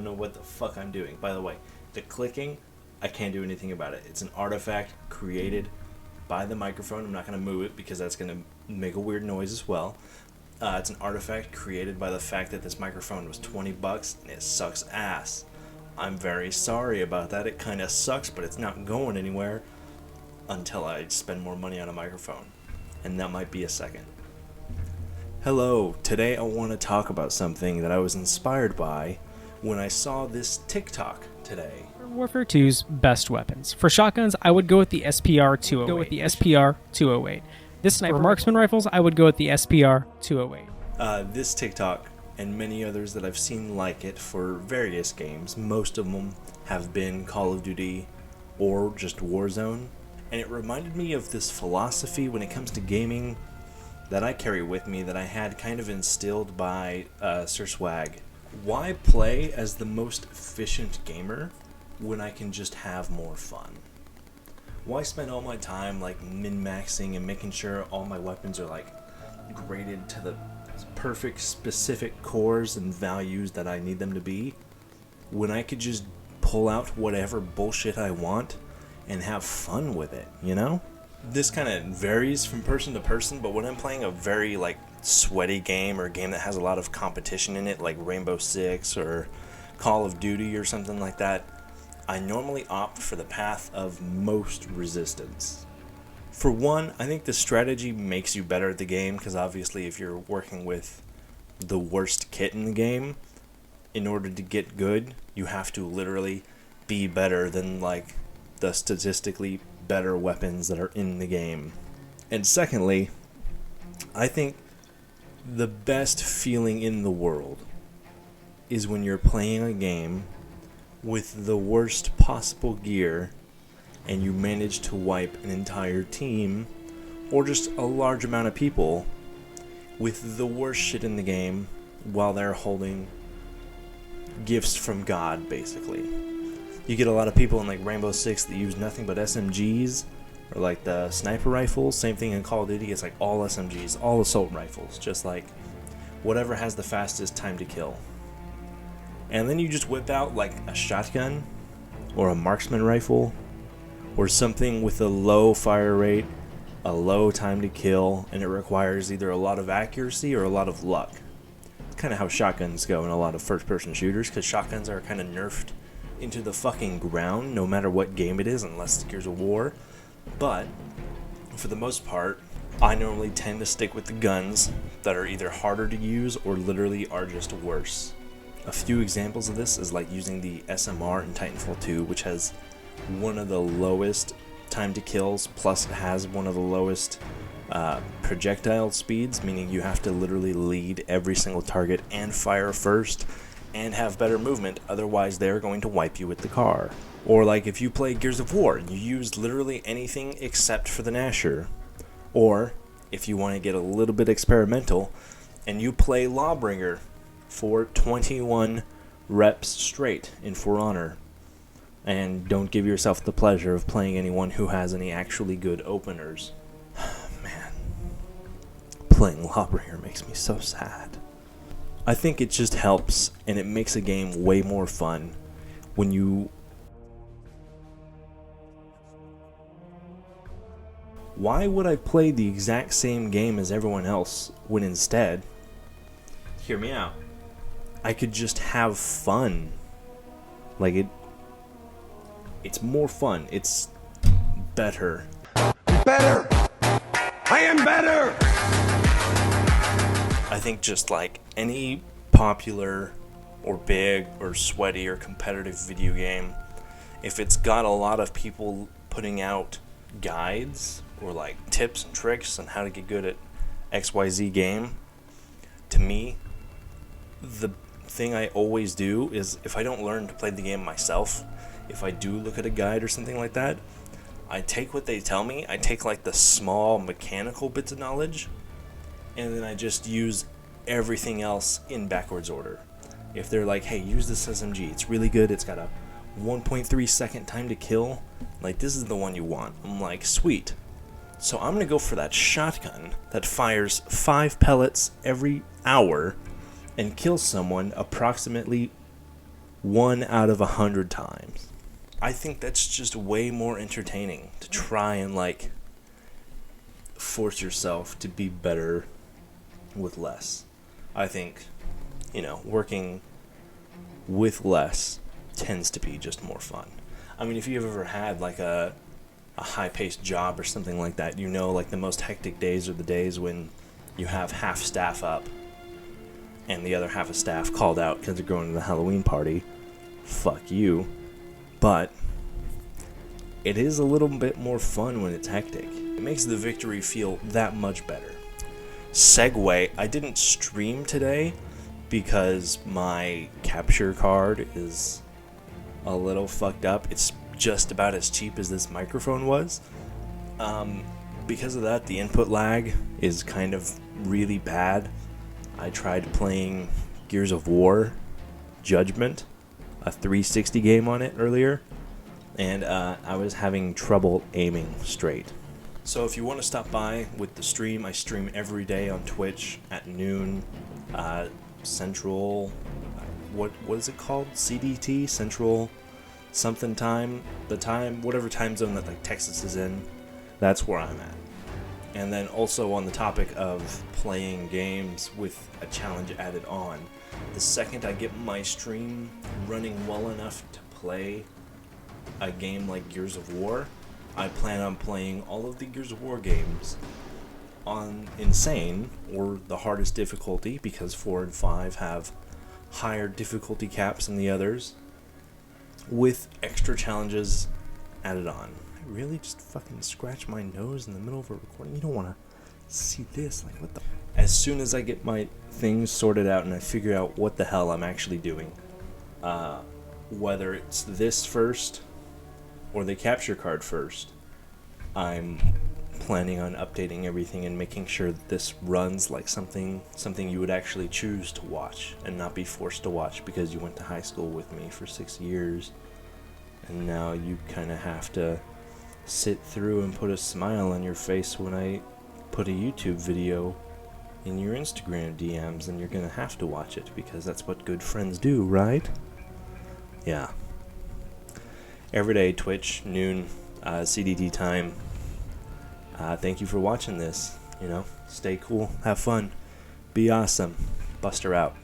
don't know what the fuck I'm doing. By the way, the clicking, I can't do anything about it. It's an artifact created by the microphone. I'm not going to move it because that's going to make a weird noise as well. It's an artifact created by the fact that this microphone was $20 and it sucks ass. I'm very sorry about that. It kind of sucks, but it's not going anywhere until I spend more money on a microphone. And that might be a second. Hello, today I want to talk about something that I was inspired by when I saw this TikTok today. Warfare 2's best weapons. For shotguns, I would go with the SPR-208. This sniper marksman rifles, I would go with the SPR-208. This TikTok and many others that I've seen like it for various games, most of them have been Call of Duty or just Warzone, and it reminded me of this philosophy when it comes to gaming that I carry with me that I had kind of instilled by Sir Swag. Why play as the most efficient gamer when I can just have more fun? Why spend all my time like min-maxing and making sure all my weapons are like graded to the perfect specific cores and values that I need them to be, when I could just pull out whatever bullshit I want and have fun with it, you know? This kind of varies from person to person, but when I'm playing a very like sweaty game or a game that has a lot of competition in it, like Rainbow Six or Call of Duty or something like that, I normally opt for the path of most resistance. For one, I think the strategy makes you better at the game, because obviously if you're working with the worst kit in the game, in order to get good, you have to literally be better than like the statistically better weapons that are in the game. And secondly, I think the best feeling in the world is when you're playing a game with the worst possible gear and you manage to wipe an entire team or just a large amount of people with the worst shit in the game while they're holding gifts from God, basically. You get a lot of people in like Rainbow Six that use nothing but SMGs or like the sniper rifles. Same thing in Call of Duty. It's like all SMGs, all assault rifles, just like whatever has the fastest time to kill. And then you just whip out like a shotgun or a marksman rifle or something with a low fire rate, a low time to kill, and it requires either a lot of accuracy or a lot of luck. It's kind of how shotguns go in a lot of first-person shooters, because shotguns are kind of nerfed into the fucking ground no matter what game it is, unless it's Gears of War. But for the most part, I normally tend to stick with the guns that are either harder to use or literally are just worse. A few examples of this is like using the SMR in Titanfall 2, which has one of the lowest time to kills, plus it has one of the lowest projectile speeds, meaning you have to literally lead every single target and fire first and have better movement, otherwise they're going to wipe you with the car. Or like if you play Gears of War and you use literally anything except for the Gnasher, or if you want to get a little bit experimental and you play Lawbringer for 21 reps straight in For Honor, and don't give yourself the pleasure of playing anyone who has any actually good openers. Man, playing Lawbringer makes me so sad. I think it just helps, and it makes a game way more fun when you... Why would I play the exact same game as everyone else when instead, hear me out, I could just have fun? Like it's more fun. It's better. Better! I am better! I think just like any popular or big or sweaty or competitive video game, if it's got a lot of people putting out guides or like tips and tricks on how to get good at XYZ game, to me, the thing I always do is, if I don't learn to play the game myself, if I do look at a guide or something like that, I take what they tell me, I take like the small mechanical bits of knowledge, and then I just use everything else in backwards order. If they're like, hey, use this SMG, it's really good, it's got a 1.3 second time to kill, like this is the one you want. I'm like, sweet. So I'm gonna go for that shotgun that fires 5 pellets every hour and kills someone approximately 1 out of 100 times. I think that's just way more entertaining to try and like force yourself to be better with less. I think, working with less tends to be just more fun. I mean, if you've ever had like a high-paced job or something like that, like the most hectic days are the days when you have half staff up and the other half of staff called out because they're going to the Halloween party. Fuck you. But it is a little bit more fun when it's hectic. It makes the victory feel that much better. Segue, I didn't stream today because my capture card is a little fucked up. It's just about as cheap as this microphone was. Because of that, the input lag is kind of really bad. I tried playing Gears of War Judgment, a 360 game on it earlier, and I was having trouble aiming straight. So if you want to stop by with the stream, I stream every day on Twitch at noon, Central, what is it called? CDT? Central something time? The time, whatever time zone that like Texas is in, that's where I'm at. And then also on the topic of playing games with a challenge added on, the second I get my stream running well enough to play a game like Gears of War, I plan on playing all of the Gears of War games on Insane, or the hardest difficulty, because 4 and 5 have higher difficulty caps than the others, with extra challenges added on. I really just fucking scratch my nose in the middle of a recording? You don't want to see this. Like, what the... As soon as I get my things sorted out and I figure out what the hell I'm actually doing, whether it's this first or the capture card first, I'm planning on updating everything and making sure that this runs like something you would actually choose to watch and not be forced to watch because you went to high school with me for 6 years and now you kind of have to sit through and put a smile on your face when I put a YouTube video in your Instagram DMs, and you're gonna have to watch it because that's what good friends do, right? Yeah. Every day, Twitch, noon, CDT time. Thank you for watching this. Stay cool, have fun, be awesome. Buster out.